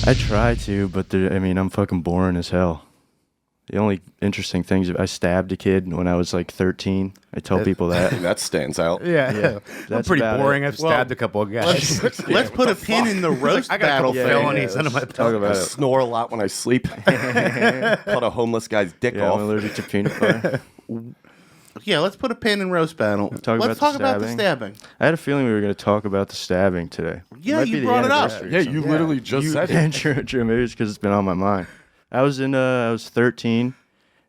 I try to, but I mean, I'm fucking boring as hell. The only interesting things, I stabbed a kid when I was like 13. I tell people that. That stands out. Yeah. I'm That's pretty about boring. it. I've stabbed a couple of guys. Let's put a pin in the roast I got a battle couple thing. felonies under my Talk belt. about I it. snore a lot when I sleep. Cut a homeless guy's dick Yeah, off. I'm allergic to peanut butter. Yeah, let's put a pin in roast battle. Let's talk about the stabbing. I had a feeling we were going to talk about the stabbing today. Yeah, Might you be the brought it up. anniversary or Yeah, something. you literally just said Yeah, it. true. Maybe it's because it's been on my mind. I was 13,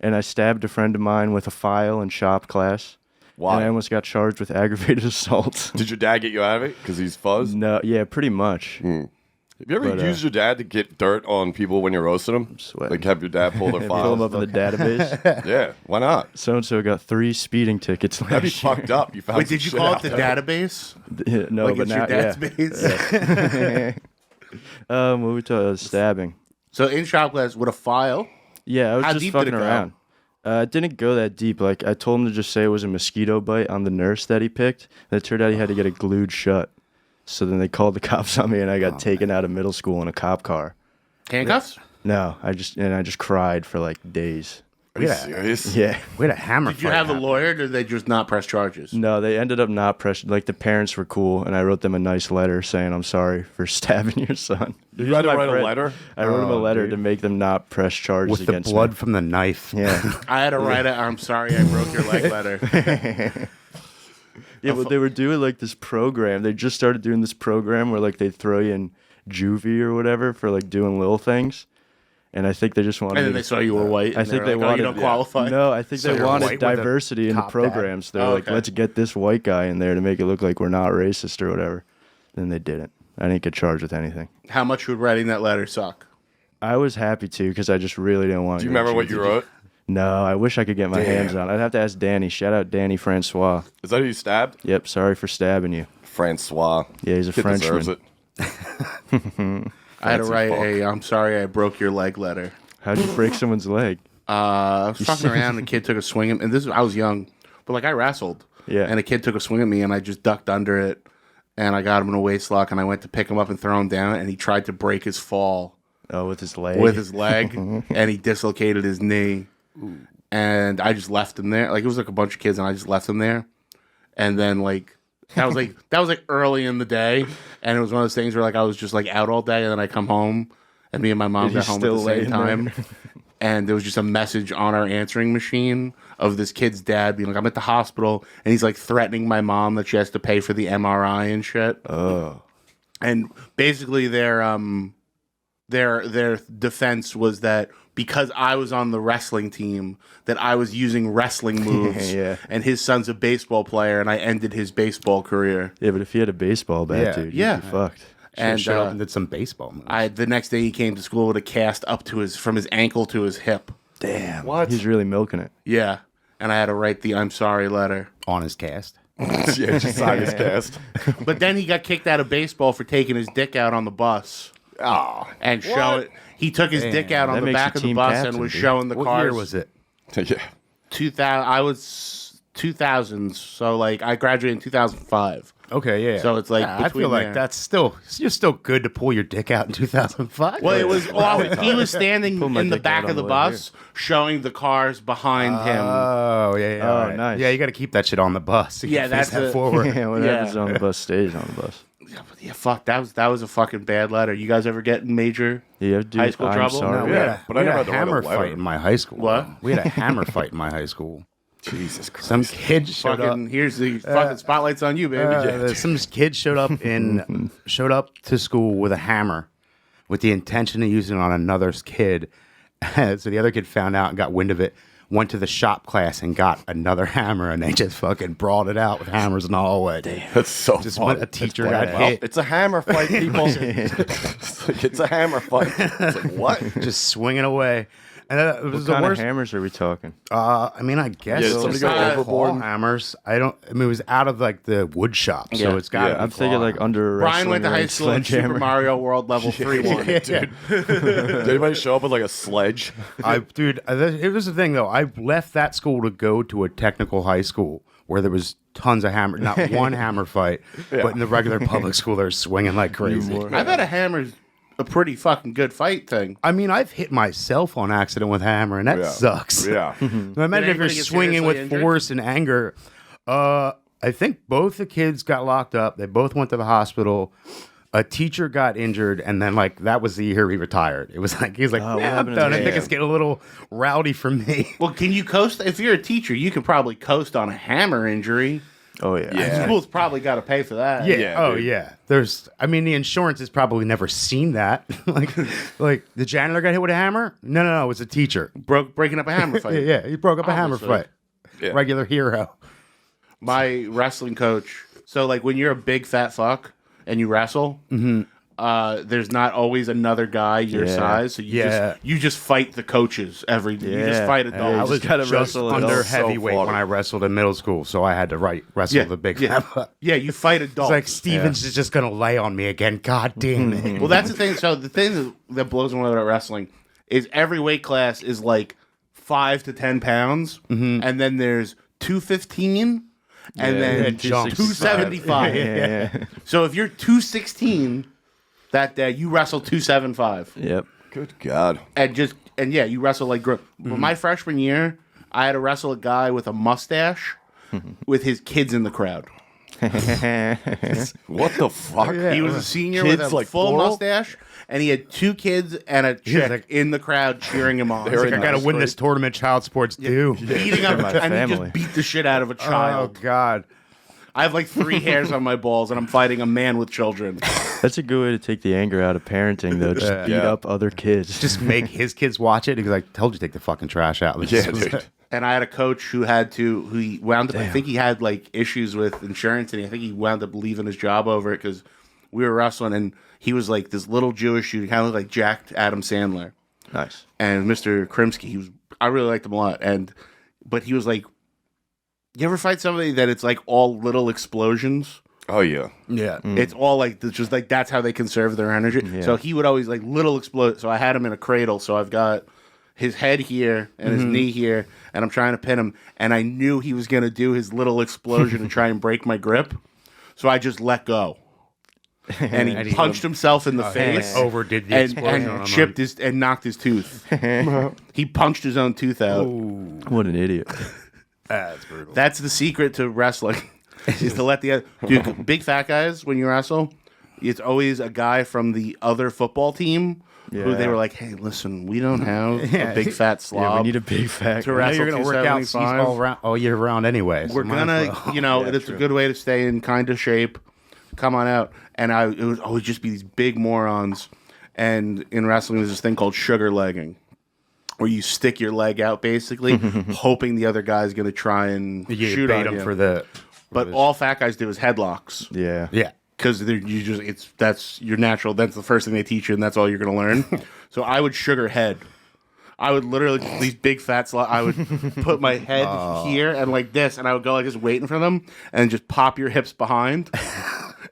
and I stabbed a friend of mine with a file in shop class. Why? And I almost got charged with aggravated assault. Did your dad get you out of it? Because he's fuzz? No, yeah, pretty much. Have you ever But, used your dad to get dirt on people when you're roasting them? sweating. Like have your dad pull their Pull them files? up in the database. Yeah, why not? So-and-so got 3 speeding tickets That'd be last year. fucked up. You found Wait, some did you shit call it out the there. database? No, Like but it's now, your dad's base? What we talking stabbing. So in shop class with a file. Yeah, I was How just deep did fucking it go? around. It didn't go that deep. Like, I told him to just say it was a mosquito bite on the nurse that he picked. And it turned out he had to get it glued shut. So then they called the cops on me, and I got taken out of middle school in a cop car. Handcuffs? No, I just cried for like days. Are you serious? Yeah. We had a hammer Did you fight have a happen. lawyer, or did they just not press charges? No, they ended up not pressing. Like, the parents were cool, and I wrote them a nice letter saying, I'm sorry for stabbing your son. You had to My write a friend- letter? I wrote him a Oh, letter dude. to make them not press charges with the against blood me. from the knife? Yeah. I had to write a I'm sorry I broke your leg letter. Yeah, but they were doing like this program. They just started doing this program where like they throw you in juvie or whatever for like doing little things. And I think they just wanted. And then they saw you were white. I and think were they like, oh, wanted. you don't qualify. No, I think So they you're wanted white with a diversity in the top hat. programs. They're Oh, like, okay. let's get this white guy in there to make it look like we're not racist or whatever. Then they didn't. I didn't get charged with anything. How much would writing that letter suck? I was happy to because I just really didn't want. Do you remember what you wrote? No, I wish I could get my hands on it. I'd have to ask Danny. Shout out Danny Francois. Is that who you stabbed? Yep, sorry for stabbing you. Francois. Yeah, he's a Kid deserves Frenchman. it. I had to Fancy write fuck. a I'm sorry I broke your leg letter. How'd you break someone's leg? I was fucking around and a kid took a swing at me. And I was young, but like I wrestled. Yeah. And a kid took a swing at me and I just ducked under it and I got him in a waist lock and I went to pick him up and throw him down and he tried to break his fall Oh, with his leg. with his leg and he dislocated his knee. And I just left him there. Like it was like a bunch of kids and I just left him there. And then that was like early in the day and it was one of those things where like I was just like out all day and then I come home and me and my mom And got he's home at the still same laying time. there. And there was just a message on our answering machine of this kid's dad being like, I'm at the hospital. And he's like threatening my mom that she has to pay for the MRI and shit. Oh. And basically their defense was that because I was on the wrestling team, that I was using wrestling moves. Yeah. And his son's a baseball player and I ended his baseball career. Yeah, but if he had a baseball bat, Yeah. dude, Yeah. you'd be fucked. And Showed up and did some baseball moves. the next day he came to school with a cast up to from his ankle to his hip. Damn. What? He's really milking it. Yeah. And I had to write the I'm sorry letter. on his cast. Yeah, just sign his cast. But then he got kicked out of baseball for taking his dick out on the bus Oh. and showing. He took his dick out on that the makes back you of the team bus captain, and was dude. showing the What cars. year was it? Yeah. 2000. I was 2000s, so like I graduated in 2005. Okay, yeah. So it's like I between feel like there. that's still you're still good to pull your dick out in 2005. Well, it was. Well, he was standing Pull my in the dick back out of the on the way bus, showing the cars behind him. Oh yeah, yeah. Oh, all right. nice. Yeah, you got to keep that shit on the bus. You Yeah, can face that's that it. forward. Yeah, what Yeah. happens on the bus stays on the bus. Yeah, fuck. That was a fucking bad letter. You guys ever get in major? Yeah, dude, High school I'm trouble? sorry. No, we Yeah, had a, but we I had never a had to write a hammer letter. fight in my high school. What? We had a hammer fight in my high school. Jesus Christ. Some kid showed up. Fucking here's the fucking spotlight's on you, baby. Some kid showed up to school with a hammer, with the intention of using it on another kid. So the other kid found out and got wind of it. Went to the shop class and got another hammer, and they just fucking brawled it out with hammers in the hallway. That's so Just funny. when a teacher got Well, hit, it's a hammer fight, people. It's a hammer fight. It's like, what? just swinging away. And it was What the kind worst. of hammers are we talking? I mean, I guess Yeah, it's somebody just go like overboard? claw hammers. I mean, it was out of like the wood shop, so Yeah. it's got. Yeah, I'm thinking like under a Brian went to wrestling high ring, school in Super sledgehammer. Mario World level 3-1. Yeah. Did anybody show up with like a sledge? Dude, it was the thing though. I left that school to go to a technical high school where there was tons of hammer, not one hammer fight, but in the regular public school they're swinging like crazy. I've had a hammer a pretty fucking good fight thing. I mean, I've hit myself on accident with a hammer, and that sucks. Yeah. Now, imagine if you're anybody get swinging seriously with injured? force and anger. I think both the kids got locked up. They both went to the hospital. A teacher got injured, and then that was the year he retired. It was like he was like, what "Man, I'm happened to done. I him?" think it's getting a little rowdy for me." Well, can you coast? If you're a teacher, you can probably coast on a hammer injury. Oh yeah. Yeah. School's probably got to pay for that. Yeah, Oh dude. yeah. The insurance has probably never seen that. like the janitor got hit with a hammer. No, it was a teacher. Breaking up a hammer fight. Yeah, he broke up a hammer Obviously. fight. Yeah. Regular hero. My wrestling coach. So like when you're a big fat fuck and you wrestle, there's not always another guy your Yeah. size, so you just fight the coaches every day. You just Yeah. fight Yeah, adults. you I just was gotta just wrestle under adults. heavyweight So when funny. I wrestled in middle school, so I had to wrestle the big fat. Yeah, you fight adults. It's like Stevens is just gonna lay on me again. God damn it! Well, that's the thing. So the thing that blows me away about wrestling is every weight class is like 5 to 10 pounds, and then there's 215, and then jumps. 275. Yeah. So if you're 216 that day, you wrestle 275, Yep. Good God. and you wrestle like. But my freshman year, I had to wrestle a guy with a mustache with his kids in the crowd. What the fuck? He was a senior with Kids, a like, full plural? mustache, and he had 2 kids and a chick like- in the crowd cheering him on. They're Like, I gotta Nice. win this tournament. Child sports do. Beating up, My and he family. just beat the shit out of a Oh child. God! I have like 3 hairs on my balls, and I'm fighting a man with children. That's a good way to take the anger out of parenting, though. Just beat Yeah. up other kids. Just make his kids watch it because I told you to take the fucking trash out. Yeah, dude. And I had a coach who he wound up. I think he had like issues with insurance, and I think he wound up leaving his job over it because we were wrestling, and he was like this little Jewish dude, kind of like Jack Adam Sandler. Nice. And Mr. Krimsky, I really liked him a lot, but he was like, you ever fight somebody that it's like all little explosions? Oh, yeah. Yeah. It's all like it's just like that's how they conserve their energy. Yeah. So he would always like little explode. So I had him in a cradle. So I've got his head here and his knee here, and I'm trying to pin him. And I knew he was gonna do his little explosion and try and break my grip. So I just let go, and he punched himself in the face, overdid the explosion on him. and chipped his and knocked his tooth. He punched his own tooth out. What an idiot. That's brutal. That's the secret to wrestling. Is to let the other dude, big fat guys when you wrestle, it's always a guy from the other football team who they Yeah. were like, "Hey, listen, we don't have a big fat slob. Yeah, we need a big fat. To I know wrestle you're gonna work out 275. all year round anyway. so We're might as gonna, well. it's a good way to stay in kind of shape. Come on out." And it would always just be these big morons. And in wrestling, there's this thing called sugar legging, where you stick your leg out basically, hoping the other guy's gonna try and You shoot bait on him you. for the. But all fat guys do is headlocks. Yeah. Yeah. Because that's your natural. That's the first thing they teach you, and that's all you're gonna learn. So I would sugar head. I would literally these big fat I would put my head here and like this, and I would go like this, waiting for them, and just pop your hips behind,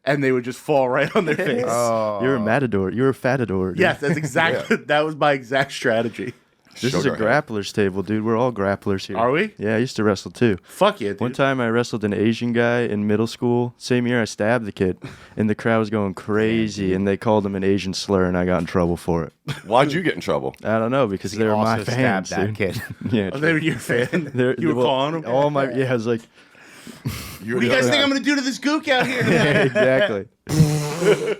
and they would just fall right on their face. You're a matador. You're a fatador. Dude. Yes, that's exactly that was my exact strategy. This is a Sugar head. grappler's table, dude. We're all grapplers here. Are we? Yeah, I used to wrestle too. Fuck yeah, dude. One time I wrestled an Asian guy in middle school. Same year I stabbed the kid, and the crowd was going crazy, and they called him an Asian slur, and I got in trouble for it. Why'd you get in trouble? I don't know because they were my also fans. stabbed that dude. kid. Yeah, Oh, they were your fan. They're- You were well, calling them. all my I was like, What do you guys think I'm gonna do to this gook out here tonight? exactly.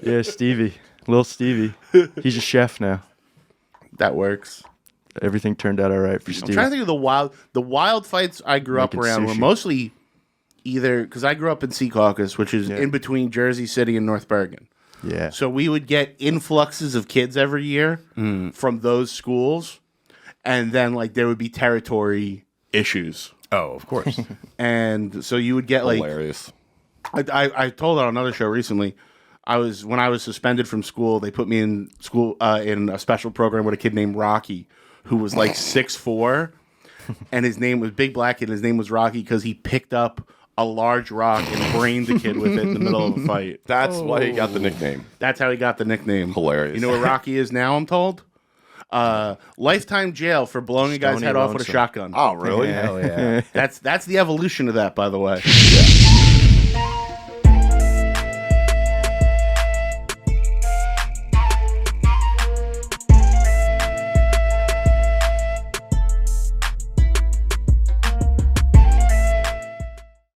Yeah, Stevie, little Stevie. He's a chef now. That works. Everything turned out all right for I'm Steve. trying to think of the wild fights I grew up Making around were sushi. mostly either because I grew up in Secaucus, which is in between Jersey City and North Bergen. Yeah. So we would get influxes of kids every year from those schools, and then like there would be territory issues, Oh, of course. and so you would get like Hilarious. I told on another show recently. When I was suspended from school, they put me in school in a special program with a kid named Rocky, who was like 6'4", and his name was big black kid. His name was Rocky because he picked up a large rock and brained the kid with it in the middle of a fight. That's why he got the nickname. That's how he got the nickname. Hilarious. You know where Rocky is now? I'm told. Lifetime jail for blowing a guy's Stony head off with a lonesome. shotgun. Oh, really? Hell yeah. That's the evolution of that, by the way.